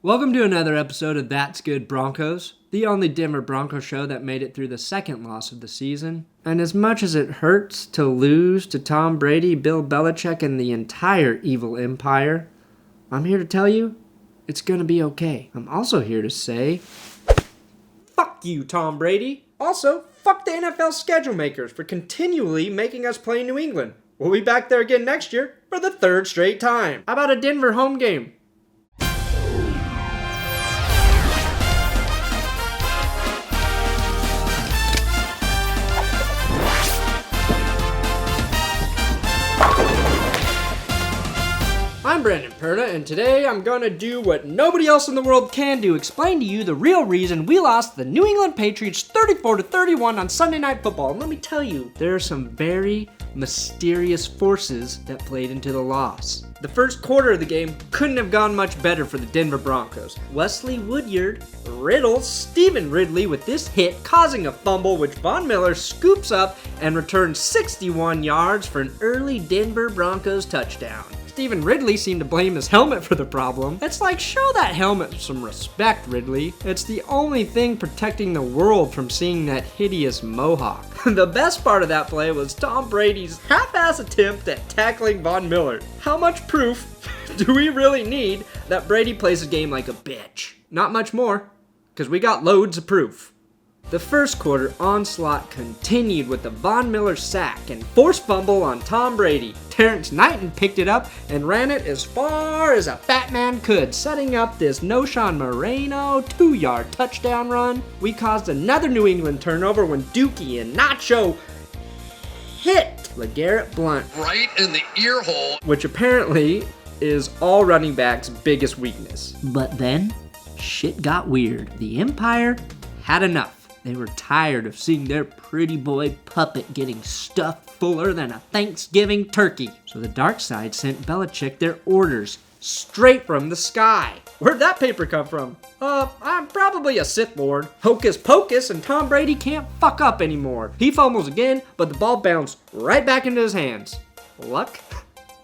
Welcome to another episode of That's Good Broncos, the only Denver Broncos show that made it through the second loss of the season. And as much as it hurts to lose to Tom Brady, Bill Belichick, and the entire evil empire, I'm here to tell you, it's gonna be okay. I'm also here to say, fuck you, Tom Brady. Also, fuck the NFL schedule makers for continually making us play New England. We'll be back there again next year for the third straight time. How about a Denver home game? I'm Brandon Perna, and today I'm gonna do what nobody else in the world can do, explain to you the real reason we lost the New England Patriots 34-31 on Sunday Night Football. And let me tell you, there are some very mysterious forces that played into the loss. The first quarter of the game couldn't have gone much better for the Denver Broncos. Wesley Woodyard riddles Stephen Ridley with this hit, causing a fumble which Von Miller scoops up and returns 61 yards for an early Denver Broncos touchdown. Stephen Ridley seemed to blame his helmet for the problem. It's like, show that helmet some respect, Ridley. It's the only thing protecting the world from seeing that hideous mohawk. The best part of that play was Tom Brady's half-ass attempt at tackling Von Miller. How much proof do we really need that Brady plays the game like a bitch? Not much more, because we got loads of proof. The first quarter onslaught continued with the Von Miller sack and forced fumble on Tom Brady. Terrence Knighton picked it up and ran it as far as a fat man could, setting up this Noshan Moreno 2-yard touchdown run. We caused another New England turnover when Dookie and Nacho hit LeGarrette Blount right in the ear hole, which apparently is all running backs' biggest weakness. But then, shit got weird. The Empire had enough. They were tired of seeing their pretty boy puppet getting stuffed fuller than a Thanksgiving turkey. So the dark side sent Belichick their orders straight from the sky. Where'd that paper come from? I'm probably a Sith Lord. Hocus pocus, and Tom Brady can't fuck up anymore. He fumbles again, but the ball bounced right back into his hands. Luck?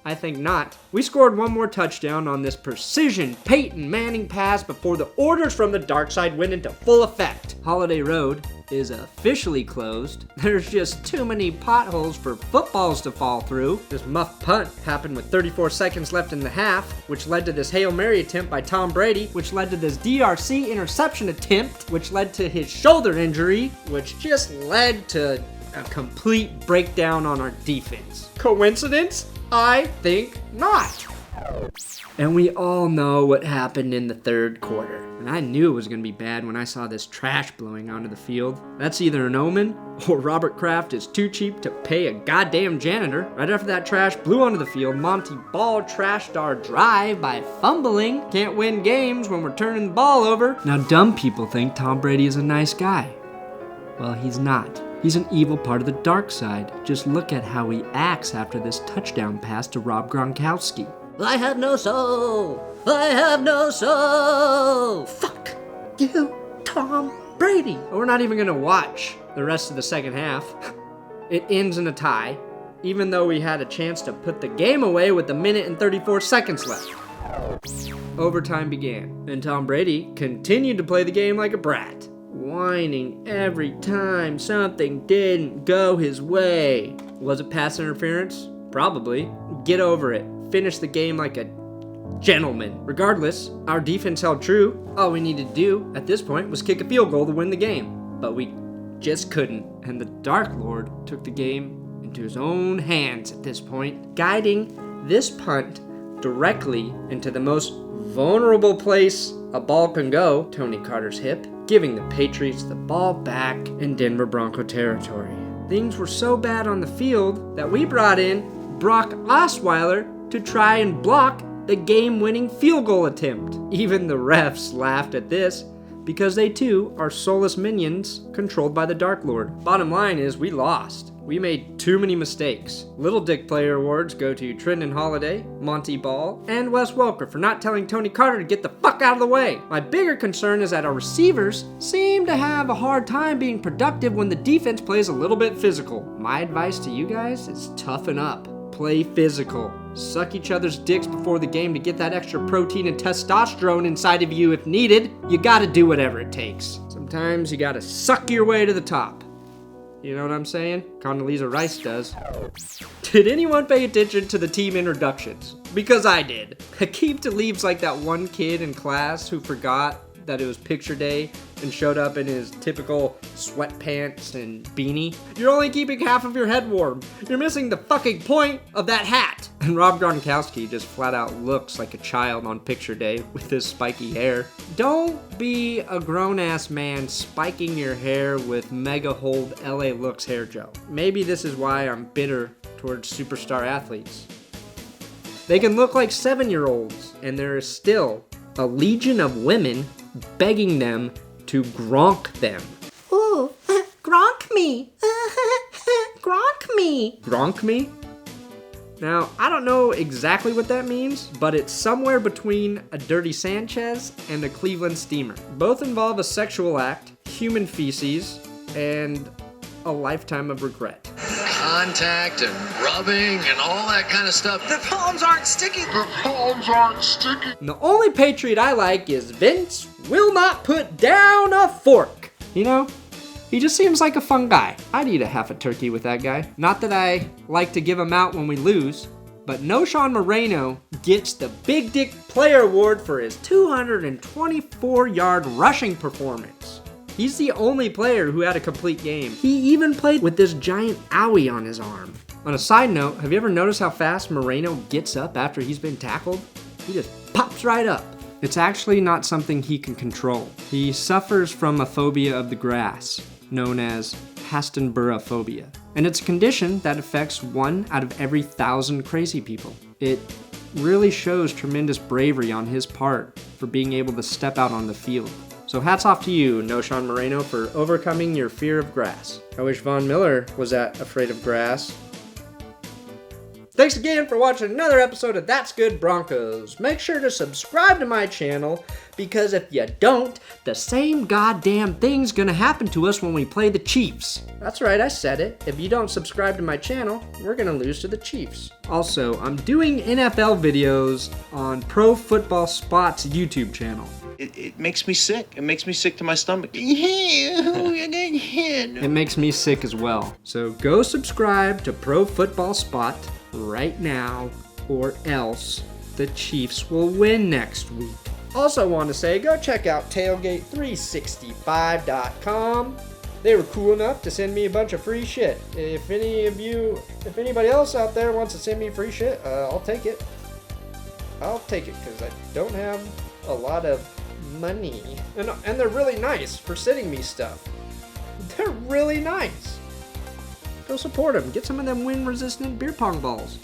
I think not. We scored one more touchdown on this precision Peyton Manning pass before the orders from the dark side went into full effect. Holiday Road is officially closed. There's just too many potholes for footballs to fall through. This muff punt happened with 34 seconds left in the half, which led to this Hail Mary attempt by Tom Brady, which led to this DRC interception attempt, which led to his shoulder injury, which just led to a complete breakdown on our defense. Coincidence? I think not. And we all know what happened in the third quarter. And I knew it was going to be bad when I saw this trash blowing onto the field. That's either an omen, or Robert Kraft is too cheap to pay a goddamn janitor. Right after that trash blew onto the field, Monty Ball trashed our drive by fumbling. Can't win games when we're turning the ball over. Now dumb people think Tom Brady is a nice guy. Well, he's not. He's an evil part of the dark side. Just look at how he acts after this touchdown pass to Rob Gronkowski. I have no soul. I have no soul. Fuck you, Tom Brady. We're not even gonna watch the rest of the second half. It ends in a tie, even though we had a chance to put the game away with a minute and 34 seconds left. Overtime began, and Tom Brady continued to play the game like a brat, whining every time something didn't go his way. Was it pass interference? Probably. Get over it. Finish the game like a gentleman. Regardless, our defense held true. All we needed to do at this point was kick a field goal to win the game. But we just couldn't. And the Dark Lord took the game into his own hands at this point, guiding this punt directly into the most vulnerable place a ball can go, Tony Carter's hip, giving the Patriots the ball back in Denver Bronco territory. Things were so bad on the field that we brought in Brock Osweiler to try and block the game-winning field goal attempt. Even the refs laughed at this because they too are soulless minions controlled by the Dark Lord. Bottom line is we lost. We made too many mistakes. Little Dick Player awards go to Trendon Holiday, Monty Ball, and Wes Welker for not telling Tony Carter to get the fuck out of the way. My bigger concern is that our receivers seem to have a hard time being productive when the defense plays a little bit physical. My advice to you guys is toughen up. play physical. Suck each other's dicks before the game to get that extra protein and testosterone inside of you if needed. You gotta do whatever it takes. Sometimes you gotta suck your way to the top. You know what I'm saying? Condoleezza Rice does. Did anyone pay attention to the team introductions? Because I did. Hakeem Talib's like that one kid in class who forgot that it was picture day and showed up in his typical sweatpants and beanie. You're only keeping half of your head warm. You're missing the fucking point of that hat. And Rob Gronkowski just flat out looks like a child on picture day with his spiky hair. Don't be a grown-ass man spiking your hair with Mega Hold LA Looks hair gel. Maybe this is why I'm bitter towards superstar athletes. They can look like 7-year-olds, and there is still a legion of women begging them to Gronk them. Ooh, Gronk me. Gronk me. Gronk me? Now, I don't know exactly what that means, but it's somewhere between a Dirty Sanchez and a Cleveland Steamer. Both involve a sexual act, human feces, and a lifetime of regret. Contact and rubbing and all that kind of stuff. The palms aren't sticky. And the only Patriot I like is Vince will not put down a fork. You know, he just seems like a fun guy. I'd eat a half a turkey with that guy. Not that I like to give him out when we lose, but Noshawn Moreno gets the Big Dick Player Award for his 224-yard rushing performance. He's the only player who had a complete game. He even played with this giant owie on his arm. On a side note, have you ever noticed how fast Moreno gets up after he's been tackled? He just pops right up. It's actually not something he can control. He suffers from a phobia of the grass, known as Hastenborophobia. And it's a condition that affects 1 out of every 1,000 crazy people. It really shows tremendous bravery on his part for being able to step out on the field. So hats off to you, Noshawn Moreno, for overcoming your fear of grass. I wish Von Miller was that afraid of grass. Thanks again for watching another episode of That's Good Broncos. Make sure to subscribe to my channel, because if you don't, the same goddamn thing's gonna happen to us when we play the Chiefs. That's right, I said it. If you don't subscribe to my channel, we're gonna lose to the Chiefs. Also, I'm doing NFL videos on Pro Football Spot's YouTube channel. It makes me sick. It makes me sick to my stomach. It makes me sick as well. So go subscribe to Pro Football Spot right now, or else the Chiefs will win next week. Also want to say, go check out tailgate365.com. They were cool enough to send me a bunch of free shit. If anybody else out there wants to send me free shit, I'll take it. I'll take it, because I don't have a lot of money. And they're really nice for sending me stuff. They're really nice. Go support them. Get some of them wind-resistant beer pong balls.